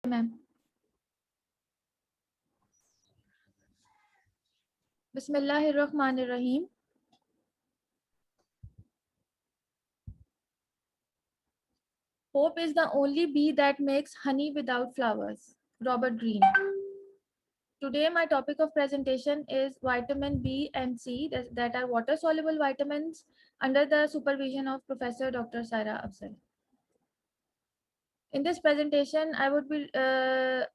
ma'am. Bismillahirrahmanirrahim. Hope is the only bee that makes honey without flowers. Robert Greene. Today, my topic of presentation is vitamin B and C, that are water soluble vitamins, under the supervision of Professor Dr. Saira Afzal. In this presentation, I would be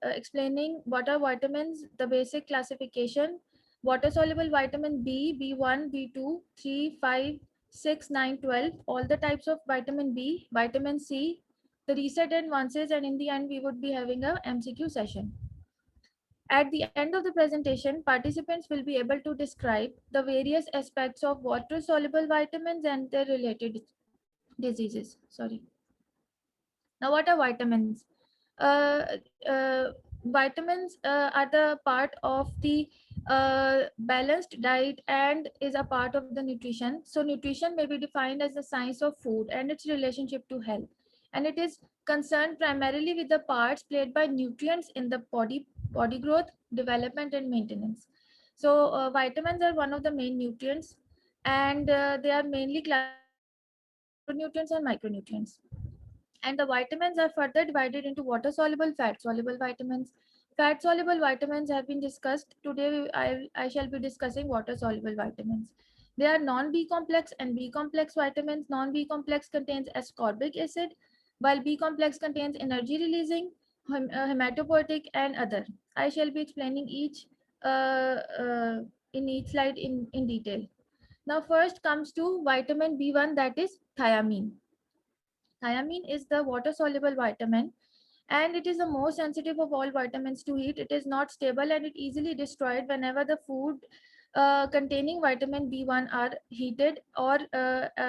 explaining what are vitamins, the basic classification, water soluble vitamin B, B1, B2, 3, 5, 6, 9, 12, all the types of vitamin B, vitamin C, the recent advances, and in the end, we would be having a MCQ session. At the end of the presentation, participants will be able to describe the various aspects of water soluble vitamins and their related diseases. Sorry. Now, what are vitamins? Uh, uh, Vitamins are the part of the balanced diet and is a part of the nutrition. So, nutrition may be defined as the science of food and its relationship to health. And it is concerned primarily with the parts played by nutrients in the body growth, development, and maintenance. So, vitamins are one of the main nutrients, and they are mainly classified into macronutrients and micronutrients. And the vitamins are further divided into water soluble, fat soluble vitamins. Fat soluble vitamins have been discussed. Today, I shall be discussing water soluble vitamins. They are non B complex and B complex vitamins. Non B complex contains ascorbic acid, while B complex contains energy releasing, hematopoietic, and other. I shall be explaining each in each slide in detail. Now, first comes to vitamin B1, that is thiamine. Thiamine is the water soluble vitamin, and it is the most sensitive of all vitamins to heat. It is not stable and it easily destroyed whenever the food containing vitamin B1 are heated or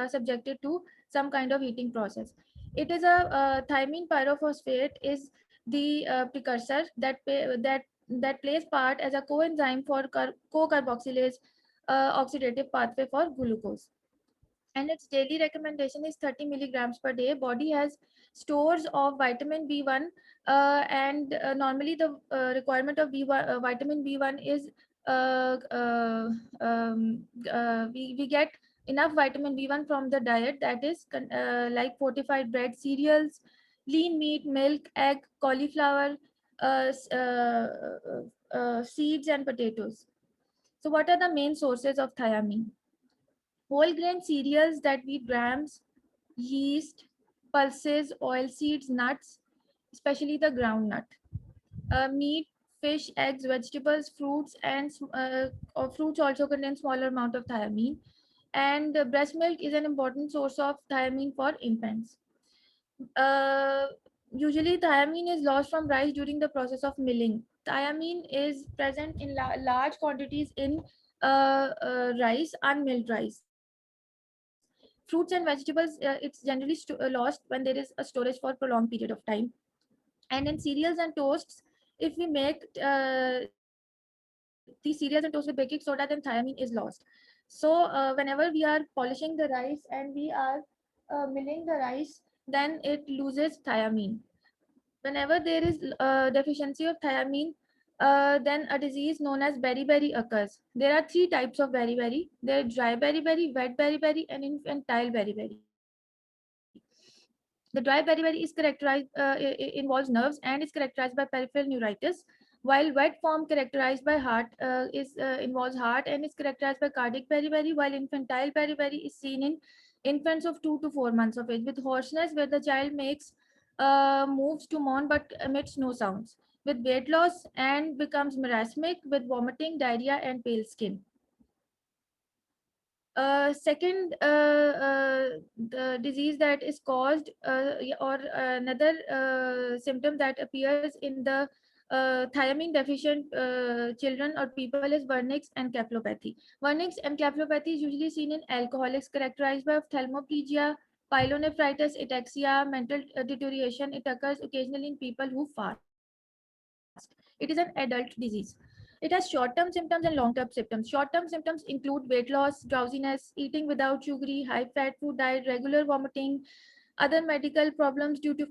subjected to some kind of heating process. It is a thiamine pyrophosphate is the precursor that plays part as a coenzyme for co-carboxylase oxidative pathway for glucose, and its daily recommendation is 30 milligrams per day. Body has stores of vitamin B1, and normally the requirement of B1, vitamin B1 is we get enough vitamin B1 from the diet, that is like fortified bread, cereals, lean meat, milk, egg, cauliflower, seeds, and potatoes. So, what are the main sources of thiamine? Whole grain cereals that wheat grams, yeast, pulses, oil seeds, nuts, especially the groundnut, meat, fish, eggs, vegetables, fruits, and fruits also contain smaller amount of thiamine. And breast milk is an important source of thiamine for infants. Uh, Usually, thiamine is lost from rice during the process of milling. Thiamine is present in large quantities in rice, unmilled rice. Fruits and vegetables, it's generally lost when there is a storage for prolonged period of time. And in cereals and toasts, if we make the cereals and toast with baking soda, then thiamine is lost. So whenever we are polishing the rice and we are milling the rice, then it loses thiamine. Whenever there is deficiency of thiamine, then a disease known as beriberi occurs. There are three types of beriberi. There are dry beriberi, wet beriberi, and infantile beriberi. The dry beriberi is characterized, involves nerves and is characterized by peripheral neuritis, while wet form characterized by heart involves heart and is characterized by cardiac beriberi, while infantile beriberi is seen in infants of 2 to 4 months of age with hoarseness, where the child makes moves to mourn but emits no sounds, with weight loss and becomes marasmic with vomiting, diarrhea, and pale skin. Second, the disease that is caused or another symptom that appears in the thiamine deficient children or people is vernix and encephalopathy. Vernix and encephalopathy is usually seen in alcoholics characterized by ophthalmoplegia, pyelonephritis, ataxia, mental deterioration. It occurs occasionally in people who fast. It is an adult disease. It has short-term symptoms and long-term symptoms. Short-term symptoms include weight loss, drowsiness, eating without sugary, high-fat food diet, regular vomiting, other medical problems due to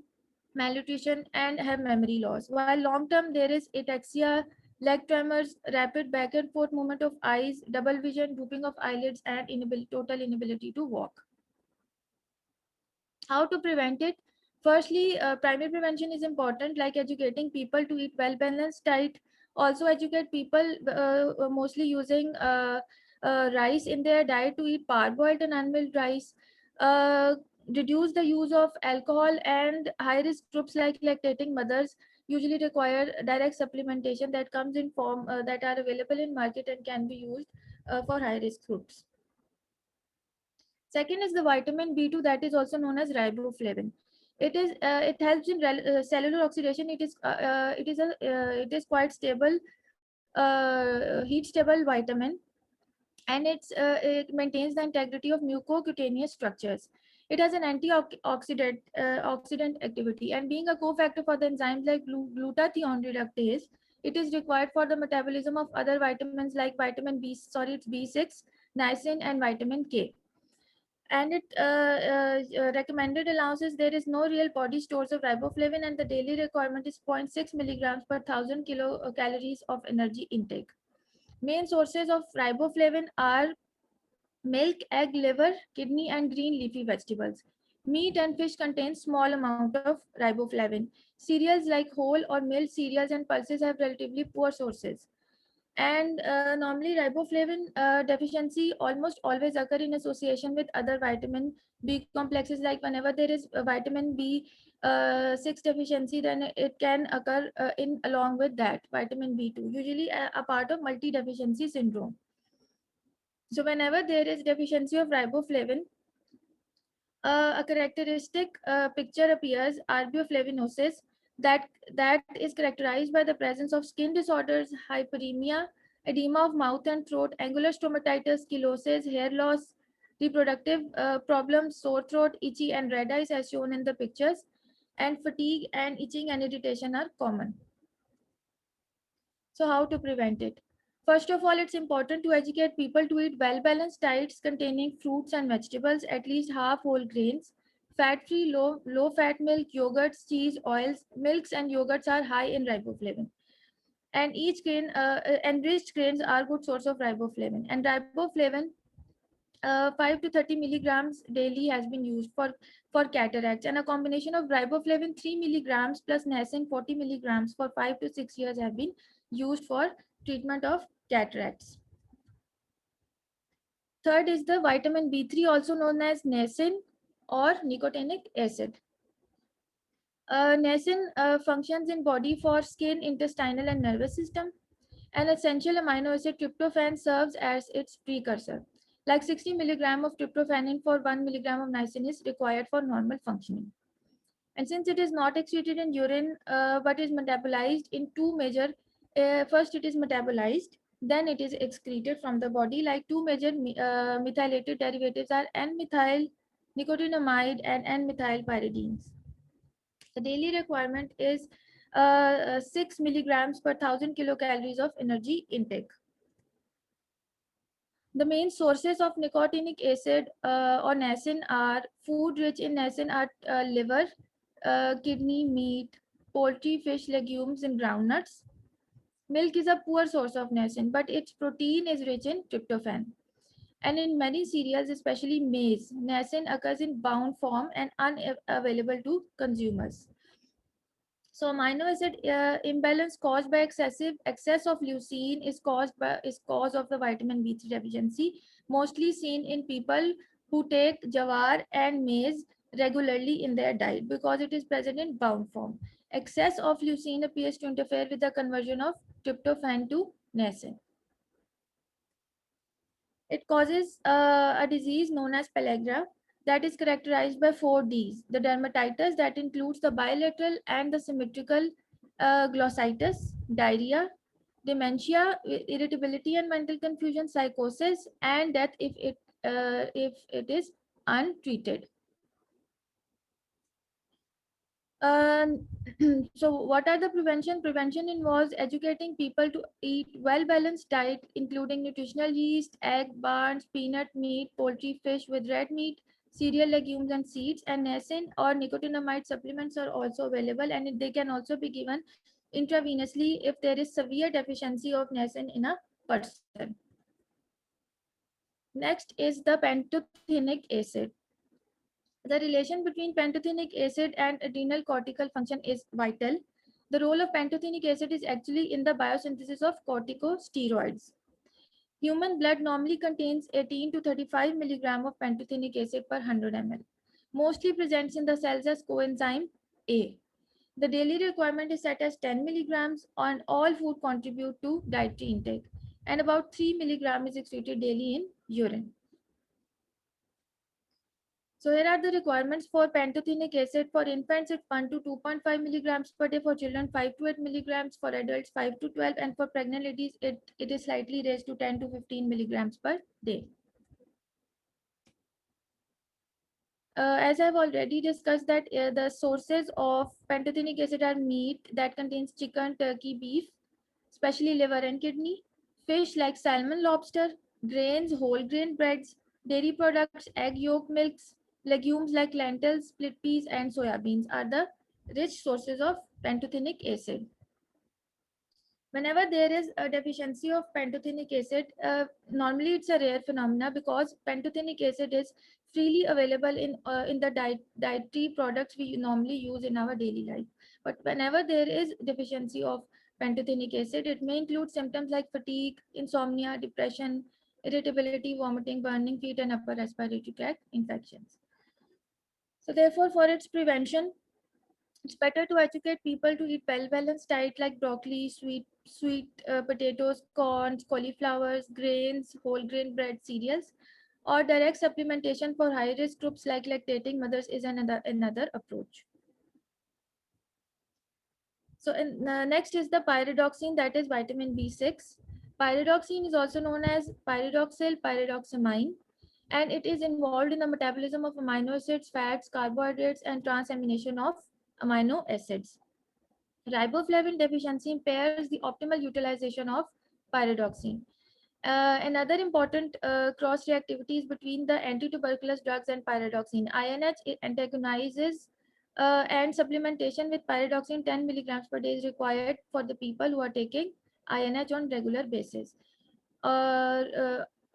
malnutrition, and have memory loss. While long term, there is ataxia, leg tremors, rapid back and forth movement of eyes, double vision, drooping of eyelids, and total inability to walk. How to prevent it? Firstly, primary prevention is important, like educating people to eat well balanced diet. Also educate people, mostly using rice in their diet, to eat parboiled and unmilled rice. uh, Reduce the use of alcohol, and high risk groups like lactating mothers usually require direct supplementation that comes in form that are available in market and can be used for high risk groups. Second is the vitamin B2, that is also known as riboflavin. It helps in cellular oxidation. It is quite stable, heat stable vitamin, and it maintains the integrity of mucocutaneous structures. It has an oxidant activity, and being a cofactor for the enzymes like glutathione reductase, it is required for the metabolism of other vitamins like vitamin B, sorry, it's B6, niacin, and vitamin K. And it recommended allowances, there is no real body stores of riboflavin, and the daily requirement is zero point 0.6 milligrams per 1000 kilocalories of energy intake. Main sources of riboflavin are milk, egg, liver, kidney, and green leafy vegetables. Meat and fish contain small amount of riboflavin. Cereals like whole or milled cereals and pulses have relatively poor sources. And normally riboflavin deficiency almost always occur in association with other vitamin B complexes. Like whenever there is a vitamin B6 deficiency, then it can occur in along with that vitamin B2, usually a part of multi deficiency syndrome. So whenever there is deficiency of riboflavin, a characteristic picture appears, arboflavinosis, that is characterized by the presence of skin disorders, hyperemia, edema of mouth and throat, angular stomatitis, chlosis, hair loss, reproductive problems, sore throat, itchy and red eyes as shown in the pictures, and fatigue and itching and irritation are common. So how to prevent it? First of all, it's important to educate people to eat well-balanced diets containing fruits and vegetables, at least half whole grains, fat-free, low-fat milk, yogurts, cheese, oils. Milks and yogurts are high in riboflavin. And each grain, enriched grains are good source of riboflavin. And riboflavin, 5 to 30 milligrams daily has been used for cataracts, and a combination of riboflavin 3 milligrams plus niacin 40 milligrams for 5 to 6 years have been used for treatment of cataracts. Third is the vitamin B3, also known as niacin or nicotinic acid. Niacin functions in body for skin, intestinal, and nervous system. An essential amino acid tryptophan serves as its precursor. Like 60 milligram of tryptophan for 1 milligram of niacin is required for normal functioning. And since it is not excreted in urine, but is metabolized in two major, first it is metabolized, then it is excreted from the body. Like two major methylated derivatives are N-methyl nicotinamide and N-methyl pyridines. The daily requirement is 6 milligrams per 1000 kilocalories of energy intake. The main sources of nicotinic acid or niacin are food rich in niacin are liver, kidney, meat, poultry, fish, legumes, and groundnuts. Milk is a poor source of niacin, but its protein is rich in tryptophan. And in many cereals, especially maize, niacin occurs in bound form and unavailable to consumers. So amino acid imbalance caused by excess of leucine is cause of the vitamin B3 deficiency, mostly seen in people who take jawar and maize regularly in their diet because it is present in bound form. Excess of leucine appears to interfere with the conversion of tryptophan to niacin. It causes a disease known as pellagra that is characterized by 4 Ds. The dermatitis that includes the bilateral and the symmetrical glossitis, diarrhea, dementia, irritability and mental confusion, psychosis, and death if it is untreated. Um, so what are the prevention? Prevention involves educating people to eat well-balanced diet, including nutritional yeast, egg, barns, peanut, meat, poultry, fish with red meat, cereal, legumes, and seeds. And niacin or nicotinamide supplements are also available, and they can also be given intravenously if there is severe deficiency of niacin in a person. Next is the pantothenic acid. The relation between pantothenic acid and adrenal cortical function is vital. The role of pantothenic acid is actually in the biosynthesis of corticosteroids. Human blood normally contains 18 to 35 milligram of pantothenic acid per 100 ml. Mostly presents in the cells as coenzyme A. The daily requirement is set as 10 milligrams, and all food contribute to dietary intake, and about 3 milligram is excreted daily in urine. So here are the requirements for pantothenic acid. For infants, it's 1 to 2.5 milligrams per day. For children, 5 to 8 milligrams. For adults, 5 to 12. And for pregnant ladies, it is slightly raised to 10 to 15 milligrams per day. As I've already discussed that the sources of pantothenic acid are meat that contains chicken, turkey, beef, especially liver and kidney, fish like salmon, lobster, grains, whole grain breads, dairy products, egg yolk milks, legumes like lentils, split peas, and soya beans are the rich sources of pantothenic acid. Whenever there is a deficiency of pantothenic acid, normally it's a rare phenomena because pantothenic acid is freely available in the dietary products we normally use in our daily life. But whenever there is deficiency of pantothenic acid, it may include symptoms like fatigue, insomnia, depression, irritability, vomiting, burning feet, and upper respiratory tract infections. So therefore, for its prevention, it's better to educate people to eat well-balanced diet like broccoli, sweet potatoes, corns, cauliflowers, grains, whole grain bread, cereals, or direct supplementation for high-risk groups like lactating mothers is another approach. So next is the pyridoxine, that is vitamin B6. Pyridoxine is also known as pyridoxal pyridoxamine, and it is involved in the metabolism of amino acids, fats, carbohydrates, and transamination of amino acids. Riboflavin deficiency impairs the optimal utilization of pyridoxine. Another important cross reactivities between the anti-tuberculous drugs and pyridoxine. INH antagonizes and supplementation with pyridoxine 10 milligrams per day is required for the people who are taking INH on regular basis.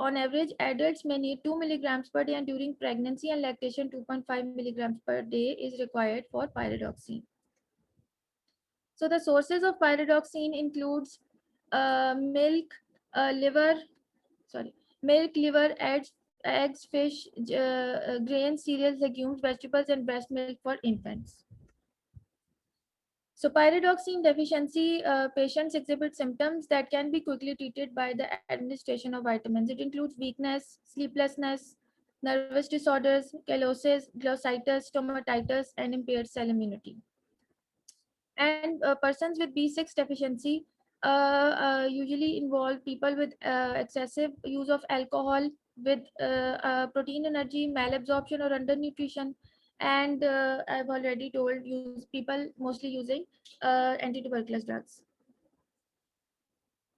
On average, adults may need 2 milligrams per day, and during pregnancy and lactation, 2.5 milligrams per day is required for pyridoxine. So the sources of pyridoxine includes milk, liver, milk, liver, eggs, fish, grains, cereals, legumes, vegetables, and breast milk for infants. So pyridoxine deficiency patients exhibit symptoms that can be quickly treated by the administration of vitamins. It includes weakness, sleeplessness, nervous disorders, callosis, glossitis, stomatitis, and impaired cell immunity. And persons with B6 deficiency usually involve people with excessive use of alcohol, with protein energy, malabsorption, or undernutrition. And I've already told use people mostly using anti-tuberculous drugs.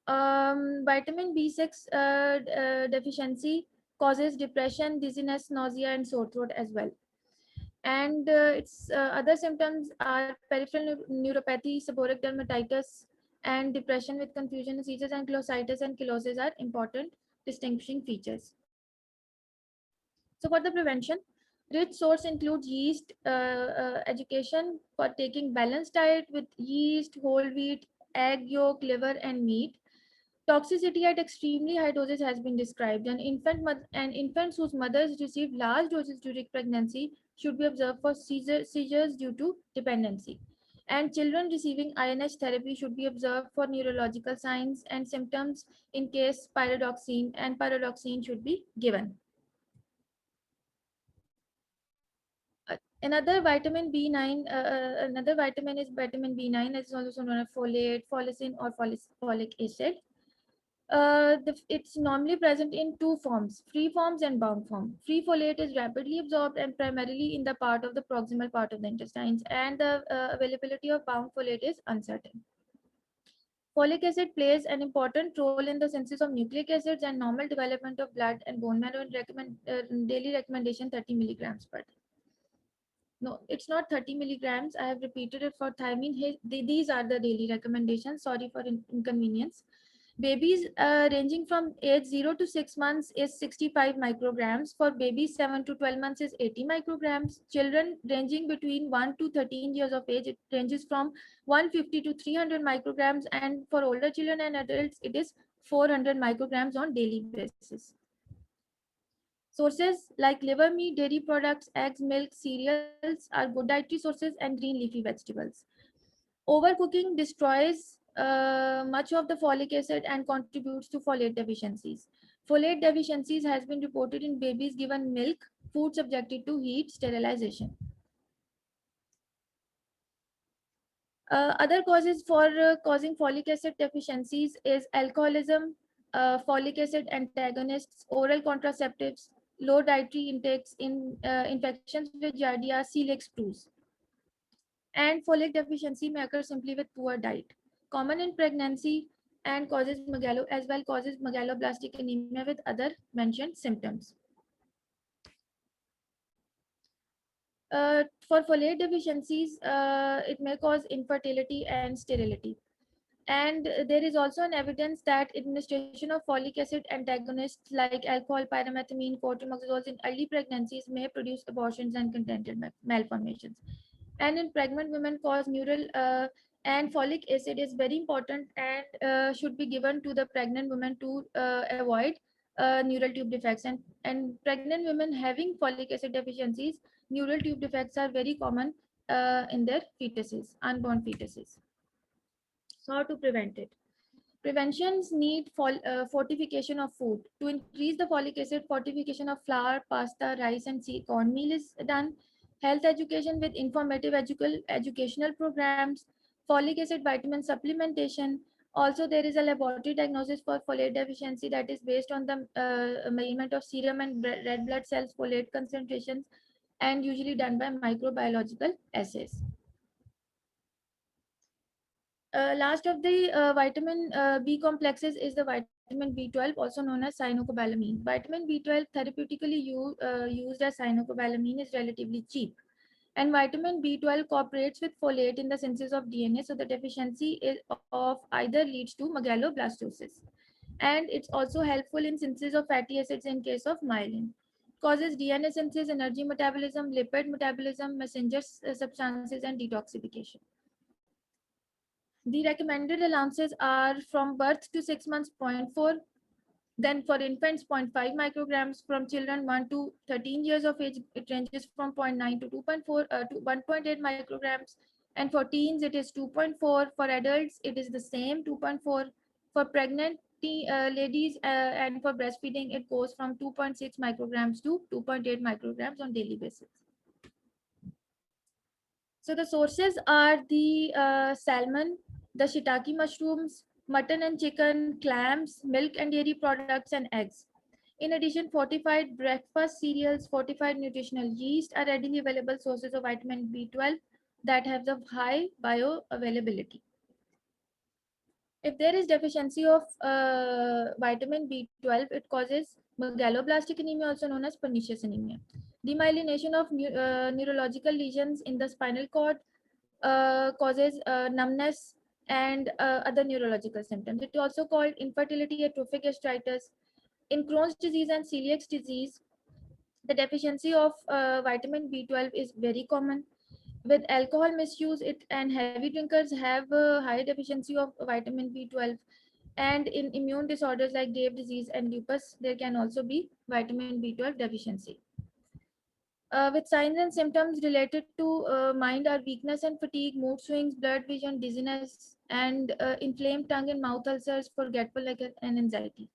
Vitamin B6 deficiency causes depression, dizziness, nausea, and sore throat as well. And its other symptoms are peripheral neuropathy, seborrheic dermatitis, and depression with confusion and seizures, and glossitis and killosis are important distinguishing features. So for the prevention, rich source includes yeast education for taking balanced diet with yeast, whole wheat, egg yolk, liver, and meat. Toxicity at extremely high doses has been described, and infants whose mothers received large doses during pregnancy should be observed for seizures due to dependency. And children receiving INH therapy should be observed for neurological signs and symptoms in case pyridoxine should be given. Another vitamin is vitamin B9, is also known as folate, folacin, or folic acid. It's normally present in two forms, free forms and bound form. Free folate is rapidly absorbed and primarily in the part of the proximal part of the intestines, and the availability of bound folate is uncertain. Folic acid plays an important role in the synthesis of nucleic acids and normal development of blood and bone marrow. Daily recommendation 30 milligrams per day. No, it's not 30 milligrams. I have repeated it for thiamine. These are the daily recommendations. Sorry for inconvenience. Babies ranging from age 0 to 6 months is 65 micrograms. For babies 7 to 12 months is 80 micrograms. Children ranging between 1 to 13 years of age, it ranges from 150 to 300 micrograms. And for older children and adults, it is 400 micrograms on daily basis. Sources like liver meat, dairy products, eggs, milk, cereals are good dietary sources, and green leafy vegetables. Overcooking destroys much of the folic acid and contributes to folate deficiencies. Folate deficiencies has been reported in babies given milk, food subjected to heat, sterilization. Other causes for causing folic acid deficiencies is alcoholism, folic acid antagonists, oral contraceptives, low dietary intakes, infections with Giardia, celiac sprues. And folic deficiency may occur simply with poor diet. Common in pregnancy and causes megaloblastic anemia with other mentioned symptoms. For folate deficiencies, it may cause infertility and sterility. And there is also an evidence that administration of folic acid antagonists like alcohol, pyrimethamine, cotrimoxazoles in early pregnancies may produce abortions and congenital malformations. And in pregnant women cause neural and folic acid is very important and should be given to the pregnant women to avoid neural tube defects. And pregnant women having folic acid deficiencies, neural tube defects are very common in their fetuses, unborn fetuses. So how to prevent it? Preventions need fortification of food. To increase the folic acid, fortification of flour, pasta, rice, and cornmeal is done. Health education with informative educational programs, folic acid vitamin supplementation. Also, there is a laboratory diagnosis for folate deficiency that is based on the measurement of serum and red blood cells folate concentrations and usually done by microbiological assays. Last of the vitamin B complexes is the vitamin B12, also known as cyanocobalamin. Vitamin B12, therapeutically used as cyanocobalamin, is relatively cheap. And vitamin B12 cooperates with folate in the synthesis of DNA, so the deficiency of either leads to megaloblastosis. And it's also helpful in synthesis of fatty acids in case of myelin. Causes DNA synthesis, energy metabolism, lipid metabolism, messenger substances, and detoxification. The recommended allowances are from birth to 6 months 0.4, then for infants 0.5 micrograms, from children 1 to 13 years of age it ranges from 0.9 to 2.4 to 1.8 micrograms, and for teens it is 2.4. For adults it is the same 2.4. For pregnant ladies and for breastfeeding it goes from 2.6 micrograms to 2.8 micrograms on daily basis. So the sources are the salmon, the shiitake mushrooms, mutton and chicken, clams, milk and dairy products, and eggs. In addition, fortified breakfast cereals, fortified nutritional yeast are readily available sources of vitamin B12 that have a high bioavailability. If there is deficiency of vitamin B12, it causes megaloblastic anemia, also known as pernicious anemia. Demyelination of neurological lesions in the spinal cord causes numbness and other neurological symptoms. It is also called infertility, atrophic gastritis. In Crohn's disease and celiac disease, the deficiency of vitamin B12 is very common. With alcohol misuse, it and heavy drinkers have a high deficiency of vitamin B12. And in immune disorders like Graves' disease and lupus, there can also be vitamin B12 deficiency. With signs and symptoms related to mind are weakness and fatigue, mood swings, blurred vision, dizziness, and inflamed tongue and mouth ulcers, forgetfulness, and anxiety.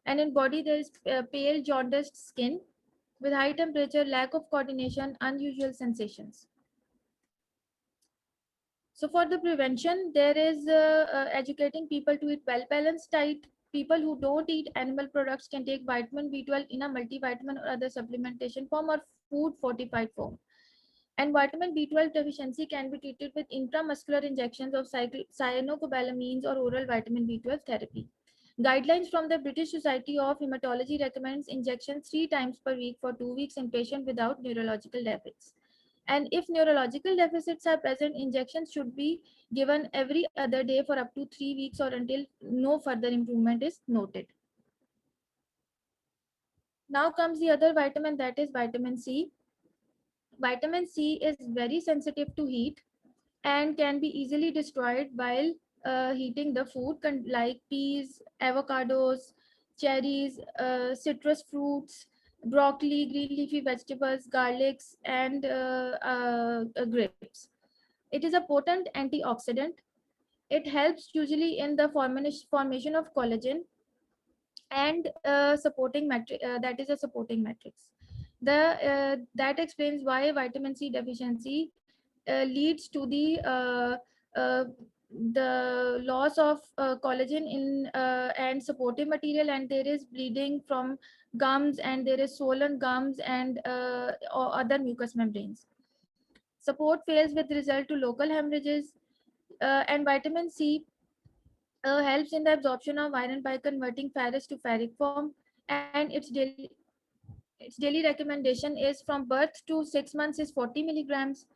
And in body, there is pale, jaundiced skin with high temperature, lack of coordination, unusual sensations. So for the prevention, there is educating people to eat well-balanced diet. People who don't eat animal products can take vitamin B12 in a multivitamin or other supplementation form or food fortified form. And vitamin B12 deficiency can be treated with intramuscular injections of cyanocobalamin or oral vitamin B12 therapy. Guidelines from the British Society of Hematology recommends injections 3 times per week for 2 weeks in patients without neurological deficits. And if neurological deficits are present, injections should be given every other day for up to 3 weeks or until no further improvement is noted. Now comes the other vitamin, that is vitamin C. Vitamin C is very sensitive to heat and can be easily destroyed while heating the food, like peas, avocados, cherries, citrus fruits, broccoli, green leafy vegetables, garlics, and grapes. It is a potent antioxidant. It helps usually in the formation of collagen and supporting matrix, that is a supporting matrix. That explains why vitamin C deficiency leads to uh, the loss of collagen in and supportive material, and there is bleeding from gums, and there is swollen gums and or other mucous membranes. Support fails with result to local hemorrhages. And vitamin C helps in the absorption of iron by converting ferrous to ferric form, and its daily recommendation is from birth to 6 months is 40 milligrams.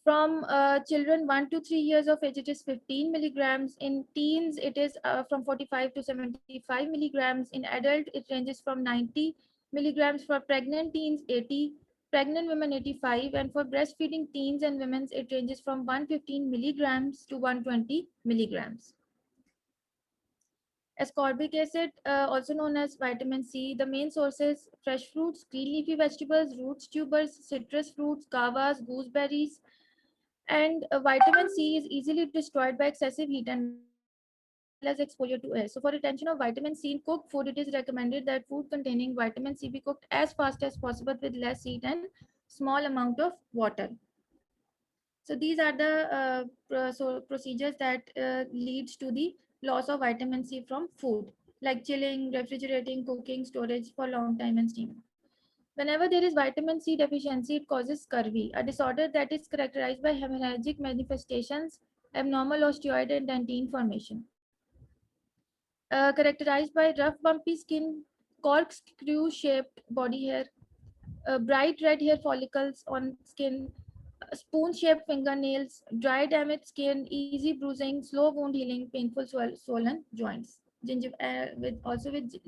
From children 1 to 3 years of age, it is 15 milligrams. In teens, it is from 45 to 75 milligrams. In adult, it ranges from 90 milligrams. For pregnant teens, 80. Pregnant women, 85. And for breastfeeding teens and women, it ranges from 115 milligrams to 120 milligrams. Ascorbic acid, also known as vitamin C, the main sources fresh fruits, green leafy vegetables, roots, tubers, citrus fruits, guavas, gooseberries. And vitamin C is easily destroyed by excessive heat and as exposure to air. So, for retention of vitamin C in cooked food, it is recommended that food containing vitamin C be cooked as fast as possible with less heat and small amount of water. So these are the procedures that leads to the loss of vitamin C from food, like chilling, refrigerating, cooking, storage for long time, and steaming. Whenever there is vitamin C deficiency, it causes scurvy, a disorder that is characterized by hemorrhagic manifestations, abnormal osteoid and dentine formation, characterized by rough, bumpy skin, corkscrew-shaped body hair, bright red hair follicles on skin, spoon-shaped fingernails, dry damaged skin, easy bruising, slow wound healing, painful swollen joints, with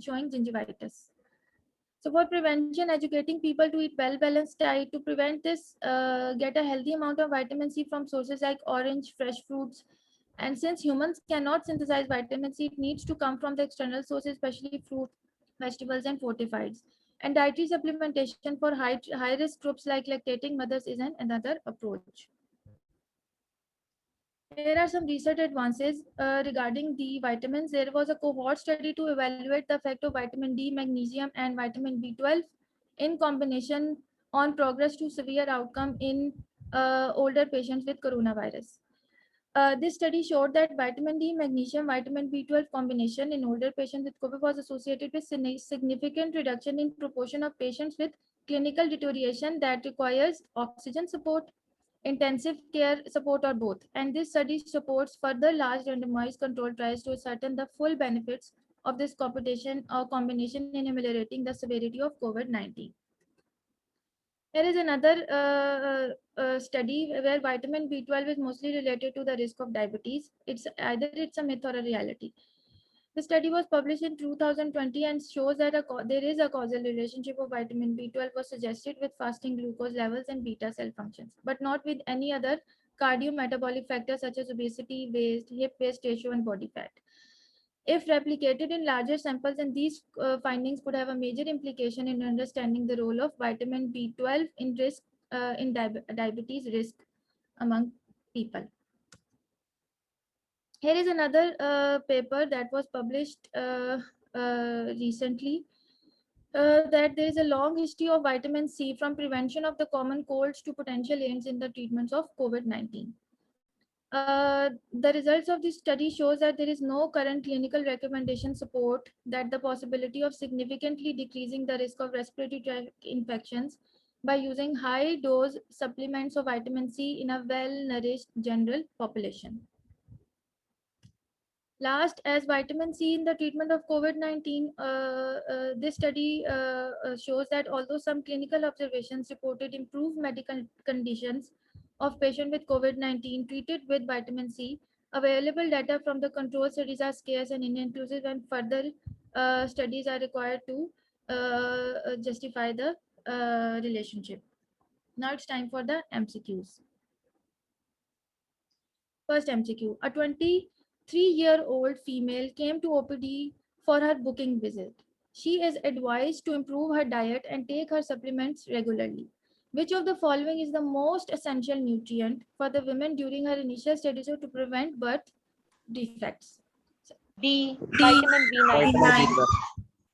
showing gingivitis. So for prevention, educating people to eat well-balanced diet to prevent this, get a healthy amount of vitamin C from sources like orange, fresh fruits. And since humans cannot synthesize vitamin C, it needs to come from the external sources, especially fruit, vegetables, and fortifieds. And dietary supplementation for high-risk groups like lactating mothers is another approach. Here are some research advances regarding the vitamins. There was a cohort study to evaluate the effect of vitamin D, magnesium, and vitamin B12 in combination on progress to severe outcome in older patients with coronavirus. This study showed that vitamin D, magnesium, vitamin B12 combination in older patients with COVID was associated with significant reduction in proportion of patients with clinical deterioration that requires oxygen support, intensive care support, or both. And this study supports further large randomized controlled trials to ascertain the full benefits of this combination in ameliorating the severity of COVID-19. Here is another study where vitamin B12 is mostly related to the risk of diabetes. It's a myth or a reality. The study was published in 2020 and shows that there is a causal relationship of vitamin B12 was suggested with fasting glucose levels and beta cell functions, but not with any other cardiometabolic factors such as obesity, waist, hip waist ratio, and body fat. If replicated in larger samples, and these findings could have a major implication in understanding the role of vitamin B12 in diabetes risk among people. Here is another paper that was published recently, that there is a long history of vitamin C from prevention of the common colds to potential aids in the treatments of COVID-19. The results of this study shows that there is no current clinical recommendation support that the possibility of significantly decreasing the risk of respiratory tract infections by using high dose supplements of vitamin C in a well-nourished general population. Last, as vitamin C in the treatment of COVID-19, this study shows that although some clinical observations reported improved medical conditions of patients with COVID-19 treated with vitamin C, available data from the control studies are scarce and inclusive, and further studies are required to justify the relationship. Now it's time for the MCQs. First MCQ. A 23-year-old female came to OPD for her booking visit. She is advised to improve her diet and take her supplements regularly. Which of the following is the most essential nutrient for the women during her initial stages to prevent birth defects? D. Vitamin B9. Vitamin B12.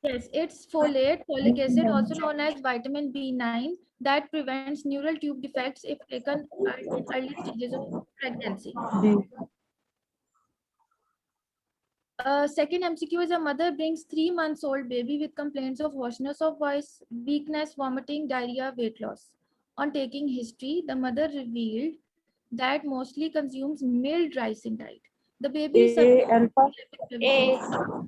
Yes, it's folate, folic acid, also known as vitamin B9, that prevents neural tube defects if taken in early stages of pregnancy. Second MCQ is: a mother brings 3 months old baby with complaints of hoarseness of voice, weakness, vomiting, diarrhea, weight loss. On taking history, the mother revealed that mostly consumes mild rice in diet. The baby is alpha. A.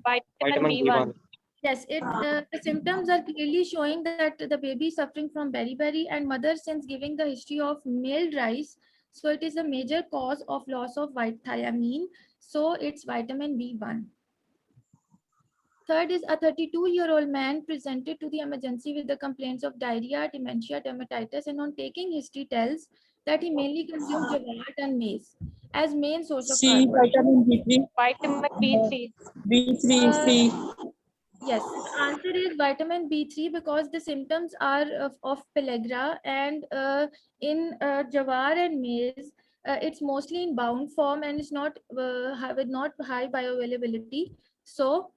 Vitamin Vitamin B1. B1. Yes, the symptoms are clearly showing that the baby is suffering from beriberi, and mother, since giving the history of mild rice, so it is a major cause of loss of thiamine, so it's vitamin B1. Third is: a 32-year-old man presented to the emergency with the complaints of diarrhea, dementia, dermatitis, and on taking history tells that he mainly consumed jowar and maize as main source of C. carbohydrate. Vitamin B3. Vitamin B3. B3. C. Yes, the answer is vitamin B3 because the symptoms are of pellagra, and in jawar and maize, it's mostly in bound form and it's not with not high bioavailability. So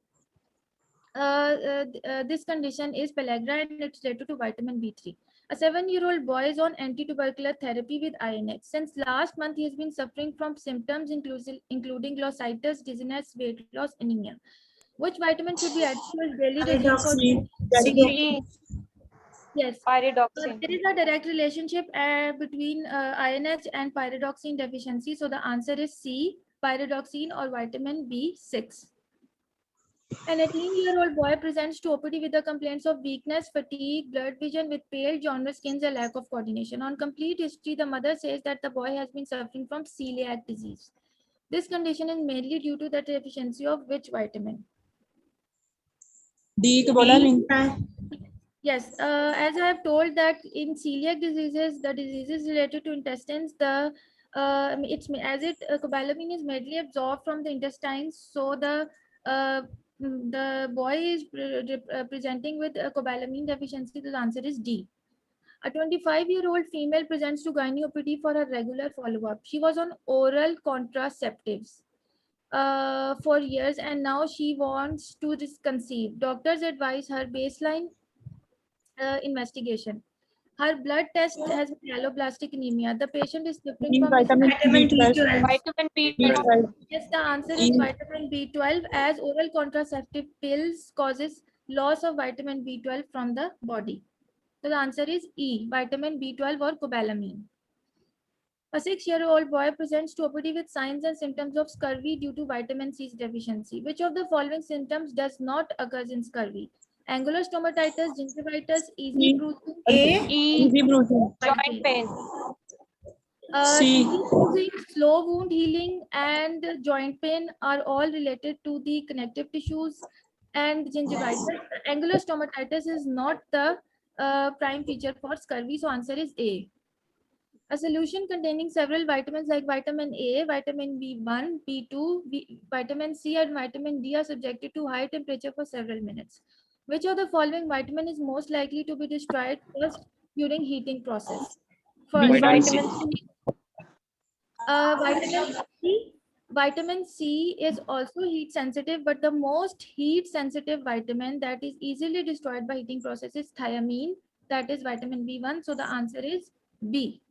this condition is pellagra and it's related to vitamin B3. A 7-year-old boy is on anti-tubercular therapy with INH. Since last month, he has been suffering from symptoms including glossitis, dizziness, weight loss, anemia. Which vitamin should be added to his daily regime for? C. Yes. Pyridoxine. There is a direct relationship between INH and pyridoxine deficiency. So the answer is C, pyridoxine or vitamin B6. An 18-year-old boy presents to OPD with the complaints of weakness, fatigue, blurred vision with pale, jaundiced skin, and lack of coordination. On complete history, the mother says that the boy has been suffering from celiac disease. This condition is mainly due to the deficiency of which vitamin? D. Cobalamin. Yes, as I have told that in celiac diseases, the diseases related to intestines, cobalamin is mainly absorbed from the intestines. So the boy is presenting with cobalamin deficiency. The answer is D. A 25-year-old female presents to gynae OPD for a regular follow-up. She was on oral contraceptives for years, and now she wants to conceive. Doctors advise her baseline investigation. Her blood test has myeloblastic anemia. The patient is suffering D. from Vitamin B12. Vitamin B12. B12. yes, the answer E. is vitamin B12, as oral contraceptive pills causes loss of vitamin B12 from the body. So the answer is E, vitamin B12 or cobalamin. A 6-year-old boy presents to OPD with signs and symptoms of scurvy due to vitamin C deficiency. Which of the following symptoms does not occur in scurvy? Angular stomatitis, gingivitis, easy bruising, E. Easy bruising. Joint pain. C. easy bruising, slow wound healing, and joint pain are all related to the connective tissues and gingivitis. Angular stomatitis is not the prime feature for scurvy, so answer is A. A solution containing several vitamins like vitamin A, vitamin B1, B2, vitamin C, and vitamin D are subjected to high temperature for several minutes. Which of the following vitamin is most likely to be destroyed first during heating process? First, B1. Vitamin C. vitamin C. Vitamin C is also heat sensitive, but the most heat sensitive vitamin that is easily destroyed by heating process is thiamine, that is vitamin B1. So the answer is B.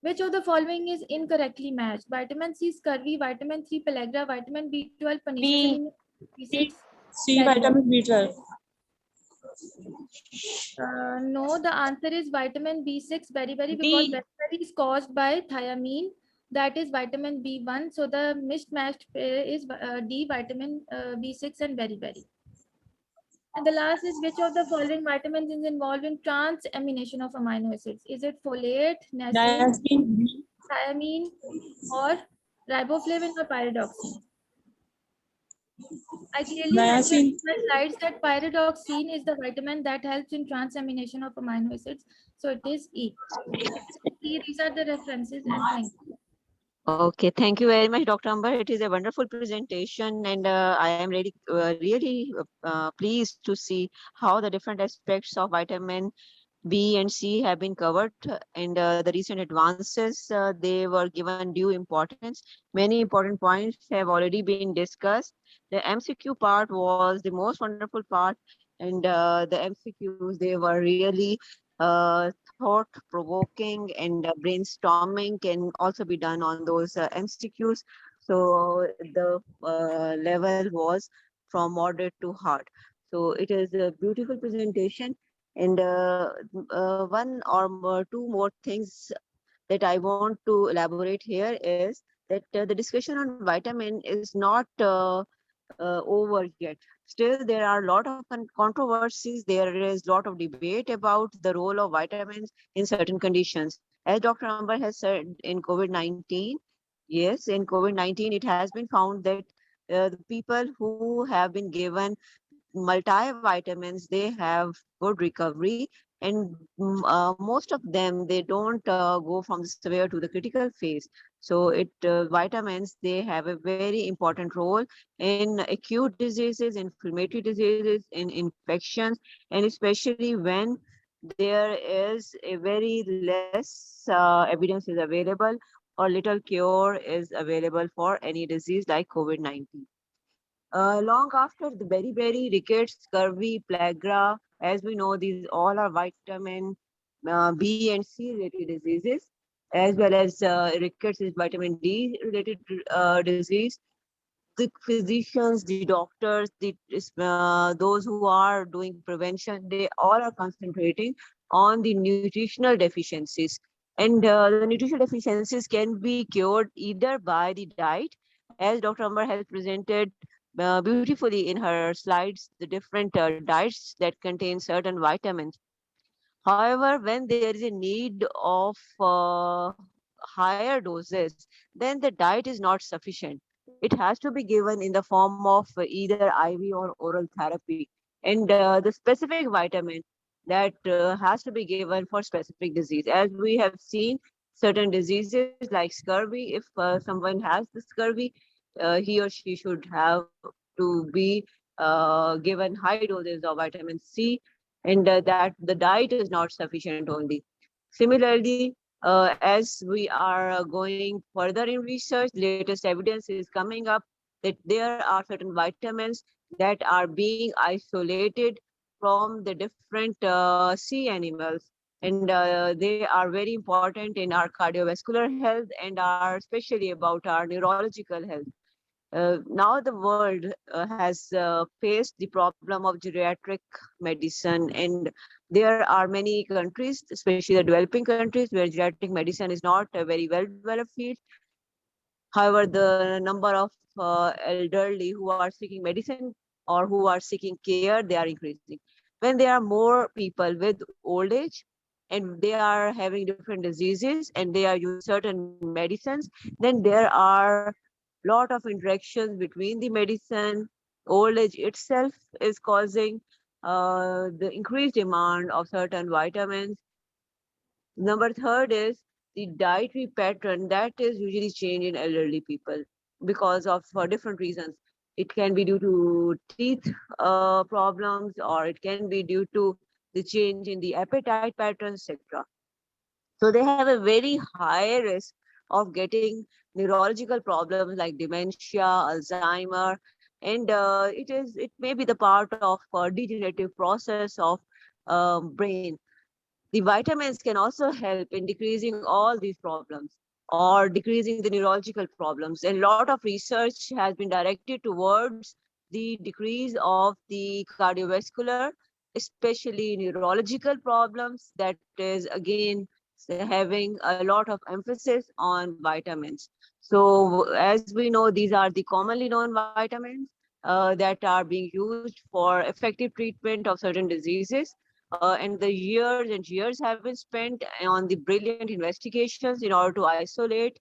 Which of the following is incorrectly matched? Vitamin C, scurvy, vitamin 3, pellagra, vitamin B12, pernicious B. anemia, B6. C. Vitamin B12. No, the answer is vitamin B6 beriberi, because D. beriberi is caused by thiamine, that is vitamin B1. So the mismatched pair is D, vitamin B6 and beriberi. And the last is, which of the following vitamins is involved in transamination of amino acids? Is it folate, niacin, Niacin. thiamine, or riboflavin or pyridoxine? I clearly mentioned Niacin. in my slides that pyridoxine is the vitamin that helps in transamination of amino acids. So it is E. See, these are the references, and thank you. Okay, thank you very much, Dr. Amber. It is a wonderful presentation, and I am really pleased to see how the different aspects of vitamin B and C have been covered, and the recent advances they were given due importance. Many important points have already been discussed. The MCQ part was the most wonderful part, and the MCQs they were really thought provoking, and brainstorming can also be done on those MCQs. So the level was from moderate to hard. So it is a beautiful presentation. And one or two more things that I want to elaborate here is that the discussion on vitamin is not over yet. Still, there are a lot of controversies. There is a lot of debate about the role of vitamins in certain conditions. As Dr. Amber has said, in COVID-19, yes, in COVID-19, it has been found that the people who have been given multivitamins, they have good recovery, and most of them they don't go from the severe to the critical phase. So it vitamins they have a very important role in acute diseases, inflammatory diseases, in infections, and especially when there is a very less evidence is available or little cure is available for any disease like COVID-19. Long after the beriberi, rickets, scurvy, plague, as we know, these all are vitamin B and C related diseases, as well as rickets is vitamin D related disease. The physicians, the doctors, those who are doing prevention, they all are concentrating on the nutritional deficiencies. And the nutritional deficiencies can be cured either by the diet, as Dr. Amber has presented beautifully in her slides, the different diets that contain certain vitamins. However, when there is a need of higher doses, then the diet is not sufficient. It has to be given in the form of either IV or oral therapy. And the specific vitamin that has to be given for specific disease. As we have seen, certain diseases like scurvy, if someone has the scurvy, he or she should have to be given high doses of vitamin C, and that the diet is not sufficient only. Similarly, as we are going further in research, latest evidence is coming up that there are certain vitamins that are being isolated from the different sea animals, and they are very important in our cardiovascular health and are especially about our neurological health. Now the world has faced the problem of geriatric medicine, and there are many countries, especially the developing countries, where geriatric medicine is not a very well developed field. However, the number of elderly who are seeking medicine or who are seeking care, they are increasing. When there are more people with old age and they are having different diseases and they are using certain medicines, then there are lot of interactions between the medicine. Old age itself is causing the increased demand of certain vitamins. Number third is the dietary pattern that is usually changed in elderly people because of for different reasons. It can be due to teeth problems, or it can be due to the change in the appetite patterns, etc. So they have a very high risk of getting neurological problems like dementia, Alzheimer, and it may be the part of a degenerative process of brain. The vitamins can also help in decreasing all these problems or decreasing the neurological problems. And a lot of research has been directed towards the decrease of the cardiovascular especially neurological problems, that is again having a lot of emphasis on vitamins. So as we know, these are the commonly known vitamins that are being used for effective treatment of certain diseases. And the years and years have been spent on the brilliant investigations in order to isolate,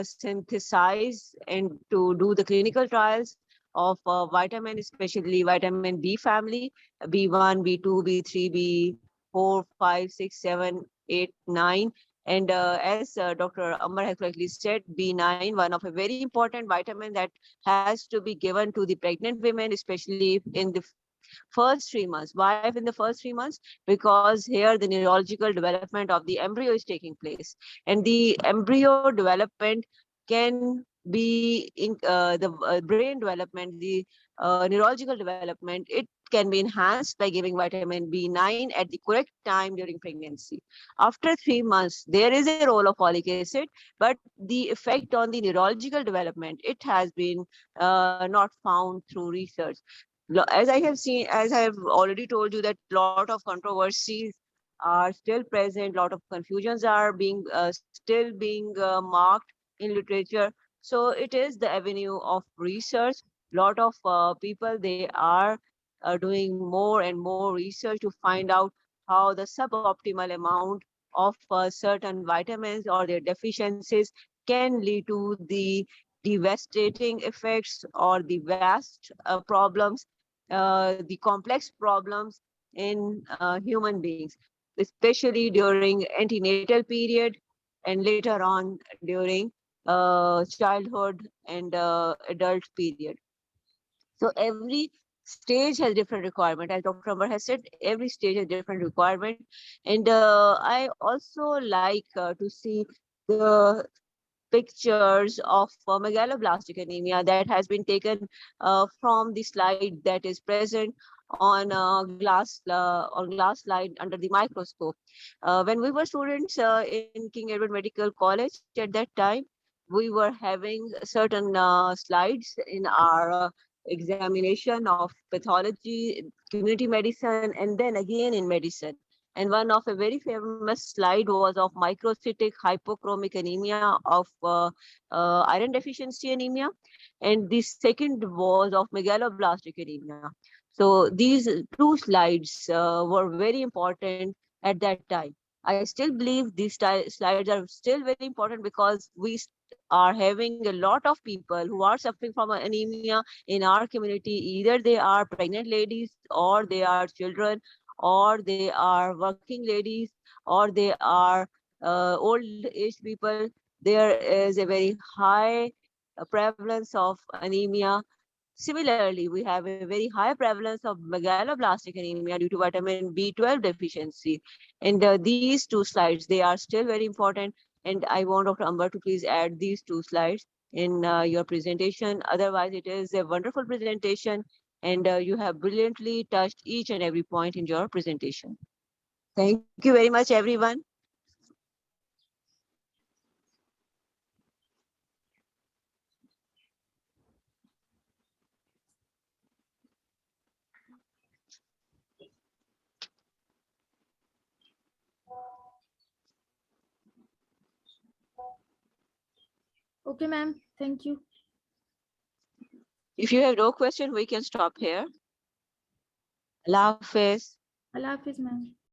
synthesize, and to do the clinical trials of vitamin, especially vitamin B family, B1, B2, B3, B4, 5, 6, 7, 8, 9. And as Dr. Amar has correctly said, B9, one of a very important vitamin that has to be given to the pregnant women, especially in the first 3 months. Why in the first 3 months? Because here the neurological development of the embryo is taking place, and the embryo development can be in the brain development, the neurological development. It can be enhanced by giving vitamin B9 at the correct time during pregnancy. After 3 months, there is a role of folic acid, but the effect on the neurological development, it has been not found through research. As I have seen, as I have already told you, that a lot of controversies are still present, a lot of confusions are being still being marked in literature. So it is the avenue of research. A lot of people, they are doing more and more research to find out how the suboptimal amount of certain vitamins or their deficiencies can lead to the devastating effects or the vast problems, the complex problems in human beings, especially during antenatal period and later on during childhood and adult period. So every stage has different requirement. As Dr. Amber has said, every stage has different requirement. And I also like to see the pictures of megaloblastic anemia that has been taken from the slide that is present on glass slide under the microscope. When we were students in King Edward Medical College at that time, we were having certain slides in our examination of pathology, community medicine, and then again in medicine. And one of a very famous slide was of microcytic hypochromic anemia of iron deficiency anemia. And the second was of megaloblastic anemia. So these two slides were very important at that time. I still believe these slides are still very important because we are having a lot of people who are suffering from anemia in our community. Either they are pregnant ladies, or they are children, or they are working ladies, or they are old age people. There is a very high prevalence of anemia. Similarly, we have a very high prevalence of megaloblastic anemia due to vitamin B12 deficiency. And these two slides, they are still very important. And I want Dr. Amber to please add these two slides in your presentation. Otherwise, it is a wonderful presentation, and you have brilliantly touched each and every point in your presentation. Thank you very much, everyone. Okay, ma'am. Thank you. If you have no question, we can stop here. Allah Hafiz. Allah Hafiz, ma'am.